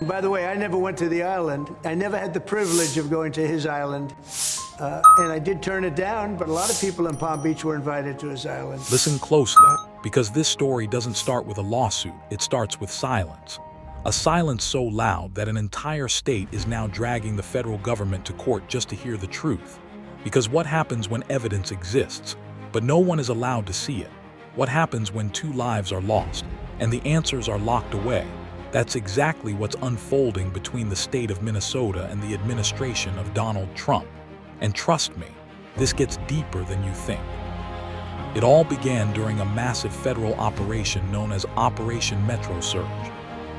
By the way, I never went to the island. I never had the privilege of going to his island. And I did turn it down, but a lot of people in Palm Beach were invited to his island. Listen closely, because this story doesn't start with a lawsuit, it starts with silence. A silence so loud that an entire state is now dragging the federal government to court just to hear the truth. Because what happens when evidence exists, but no one is allowed to see it? What happens when 2 lives are lost, and the answers are locked away? That's exactly what's unfolding between the state of Minnesota and the administration of Donald Trump. And trust me, this gets deeper than you think. It all began during a massive federal operation known as Operation Metro Surge,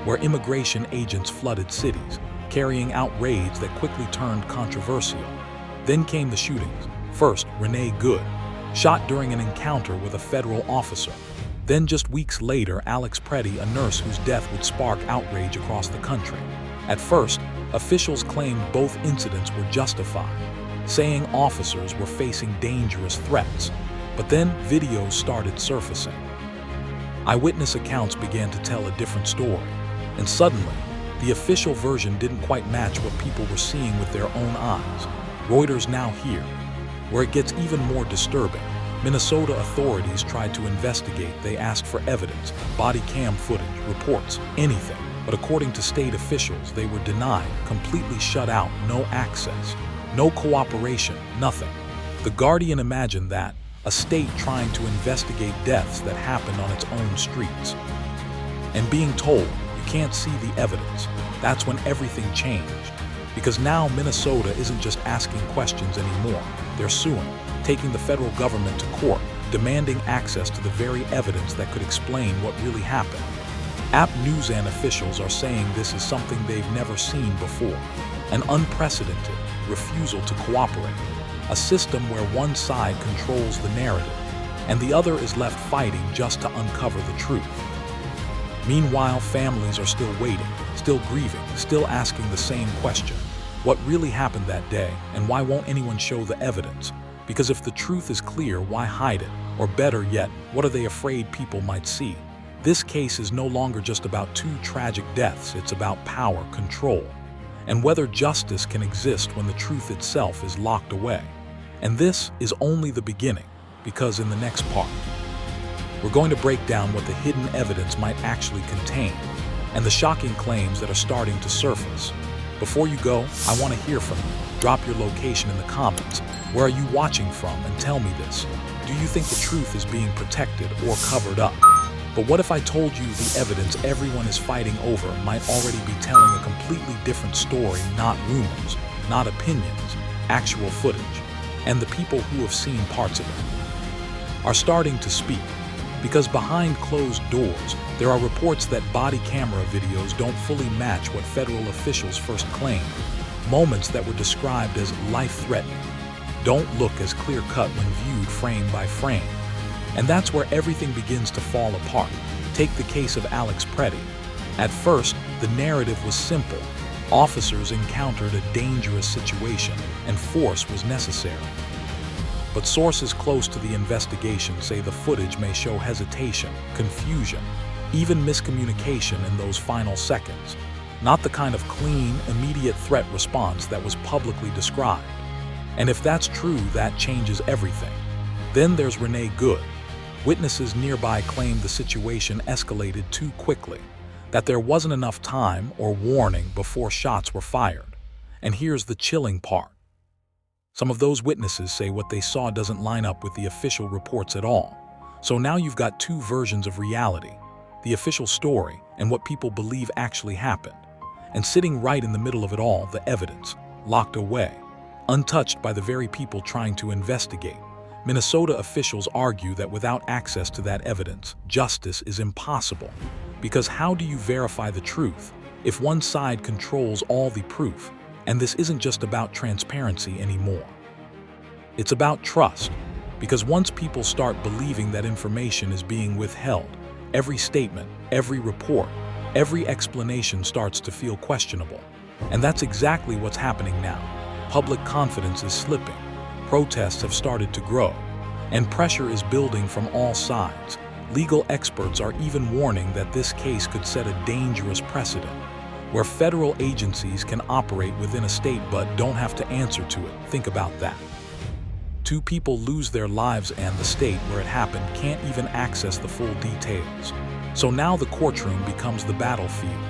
where immigration agents flooded cities, carrying out raids that quickly turned controversial. Then came the shootings. First, Renee Good, shot during an encounter with a federal officer. Then just weeks later, Alex Preddy, a nurse whose death would spark outrage across the country. At first, officials claimed both incidents were justified, saying officers were facing dangerous threats. But then videos started surfacing. Eyewitness accounts began to tell a different story. And suddenly, the official version didn't quite match what people were seeing with their own eyes. Reuters now here, where it gets even more disturbing. Minnesota authorities tried to investigate. They asked for evidence, body cam footage, reports, anything. But according to state officials, they were denied, completely shut out, no access, no cooperation, nothing. The Guardian imagined that, a state trying to investigate deaths that happened on its own streets. And being told, you can't see the evidence. That's when everything changed. Because now Minnesota isn't just asking questions anymore. They're suing, taking the federal government to court, demanding access to the very evidence that could explain what really happened. App News and officials are saying this is something they've never seen before, an unprecedented refusal to cooperate, a system where one side controls the narrative and the other is left fighting just to uncover the truth. Meanwhile, families are still waiting, still grieving, still asking the same question. What really happened that day, and why won't anyone show the evidence? Because if the truth is clear, why hide it? Or better yet, what are they afraid people might see? This case is no longer just about 2 tragic deaths, it's about power, control, and whether justice can exist when the truth itself is locked away. And this is only the beginning, because in the next part, we're going to break down what the hidden evidence might actually contain, and the shocking claims that are starting to surface. Before you go, I want to hear from you. Drop your location in the comments. Where are you watching from, and tell me this. Do you think the truth is being protected or covered up? But what if I told you the evidence everyone is fighting over might already be telling a completely different story, not rumors, not opinions, actual footage, and the people who have seen parts of it are starting to speak. Because behind closed doors, there are reports that body camera videos don't fully match what federal officials first claimed. Moments that were described as life-threatening don't look as clear-cut when viewed frame by frame. And that's where everything begins to fall apart. Take the case of Alex Preddy. At first, the narrative was simple. Officers encountered a dangerous situation, and force was necessary. But sources close to the investigation say the footage may show hesitation, confusion, even miscommunication in those final seconds. Not the kind of clean, immediate threat response that was publicly described. And if that's true, that changes everything. Then there's Renee Good. Witnesses nearby claimed the situation escalated too quickly, that there wasn't enough time or warning before shots were fired. And here's the chilling part. Some of those witnesses say what they saw doesn't line up with the official reports at all. So now you've got 2 versions of reality, the official story and what people believe actually happened. And sitting right in the middle of it all, the evidence, locked away, untouched by the very people trying to investigate. Minnesota officials argue that without access to that evidence, justice is impossible. Because how do you verify the truth if one side controls all the proof? And this isn't just about transparency anymore. It's about trust, because once people start believing that information is being withheld, every statement, every report, every explanation starts to feel questionable. And that's exactly what's happening now. Public confidence is slipping, protests have started to grow, and pressure is building from all sides. Legal experts are even warning that this case could set a dangerous precedent. where federal agencies can operate within a state but don't have to answer to it. Think about that. Two people lose their lives and the state where it happened can't even access the full details. So now the courtroom becomes the battlefield.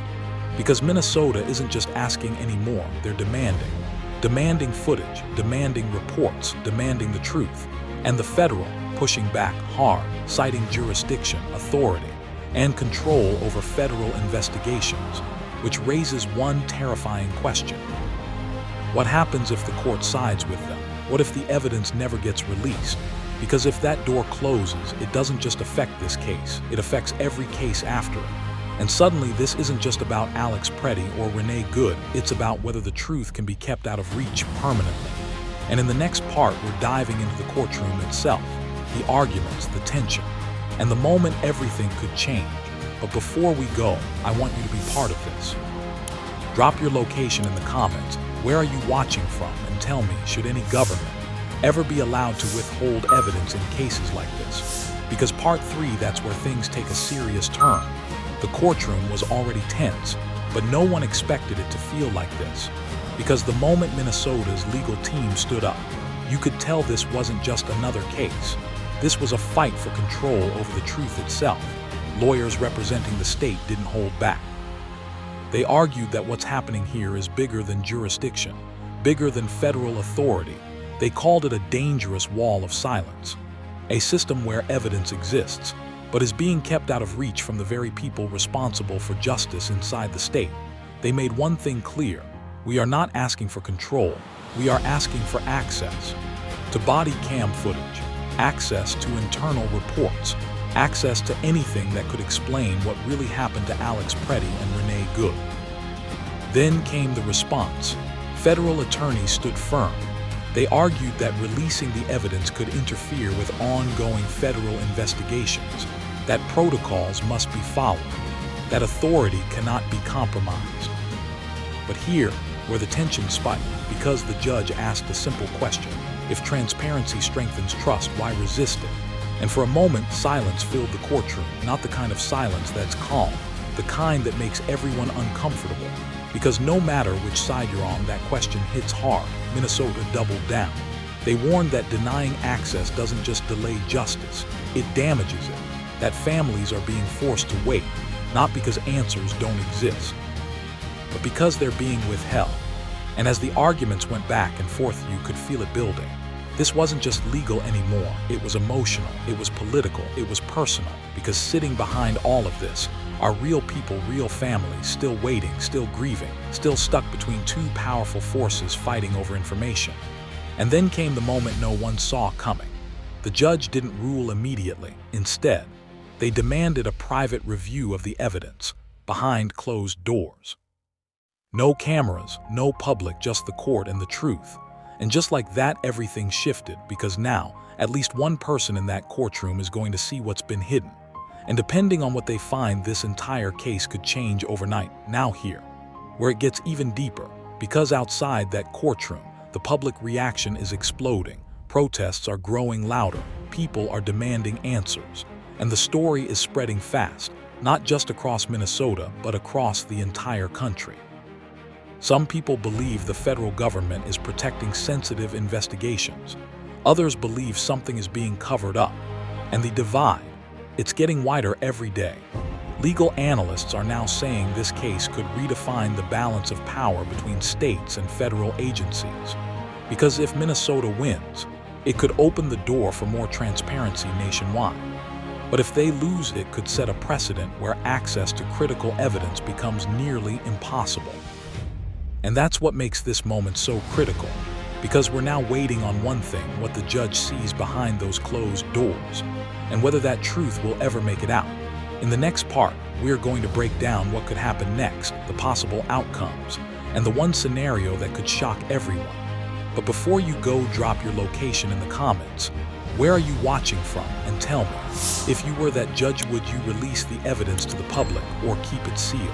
Because Minnesota isn't just asking anymore, they're demanding. Demanding footage, demanding reports, demanding the truth. And the federal pushing back hard, citing jurisdiction, authority, and control over federal investigations, which raises one terrifying question. What happens if the court sides with them? What if the evidence never gets released? Because if that door closes, it doesn't just affect this case, it affects every case after it. And suddenly this isn't just about Alex Preddy or Renee Good, it's about whether the truth can be kept out of reach permanently. And in the next part, we're diving into the courtroom itself, the arguments, the tension, and the moment everything could change. But before we go, I want you to be part of this. Drop your location in the comments. Where are you watching from? And tell me, should any government ever be allowed to withhold evidence in cases like this? Because part 3, that's where things take a serious turn. The courtroom was already tense, but no one expected it to feel like this. Because the moment Minnesota's legal team stood up, you could tell this wasn't just another case. This was a fight for control over the truth itself. Lawyers representing the state didn't hold back. They argued that what's happening here is bigger than jurisdiction, bigger than federal authority. They called it a dangerous wall of silence, a system where evidence exists, but is being kept out of reach from the very people responsible for justice inside the state. They made one thing clear: we are not asking for control, we are asking for access to body cam footage, access to internal reports, access to anything that could explain what really happened to Alex Preddy and Renee Good. Then came the response. Federal attorneys stood firm. They argued that releasing the evidence could interfere with ongoing federal investigations, that protocols must be followed, that authority cannot be compromised. But here, where the tension spiked, because the judge asked a simple question: if transparency strengthens trust, why resist it? And for a moment, silence filled the courtroom, not the kind of silence that's calm, the kind that makes everyone uncomfortable. Because no matter which side you're on, that question hits hard. Minnesota doubled down. They warned that denying access doesn't just delay justice, it damages it. That families are being forced to wait, not because answers don't exist, but because they're being withheld. And as the arguments went back and forth, you could feel it building. This wasn't just legal anymore, it was emotional, it was political, it was personal, because sitting behind all of this are real people, real families, still waiting, still grieving, still stuck between two powerful forces fighting over information. And then came the moment no one saw coming. The judge didn't rule immediately. Instead, they demanded a private review of the evidence, behind closed doors. No cameras, no public, just the court and the truth. And just like that, everything shifted, because now, at least one person in that courtroom is going to see what's been hidden. And depending on what they find, this entire case could change overnight. Now here, where it gets even deeper, because outside that courtroom, the public reaction is exploding. Protests are growing louder, people are demanding answers. And the story is spreading fast, not just across Minnesota, but across the entire country. Some people believe the federal government is protecting sensitive investigations. Others believe something is being covered up. And the divide, it's getting wider every day. Legal analysts are now saying this case could redefine the balance of power between states and federal agencies. Because if Minnesota wins, it could open the door for more transparency nationwide. But if they lose, it could set a precedent where access to critical evidence becomes nearly impossible. And that's what makes this moment so critical, because we're now waiting on one thing: what the judge sees behind those closed doors, and whether that truth will ever make it out. In the next part, we're going to break down what could happen next, the possible outcomes, and the one scenario that could shock everyone. But before you go, drop your location in the comments. Where are you watching from? And tell me, if you were that judge, would you release the evidence to the public or keep it sealed?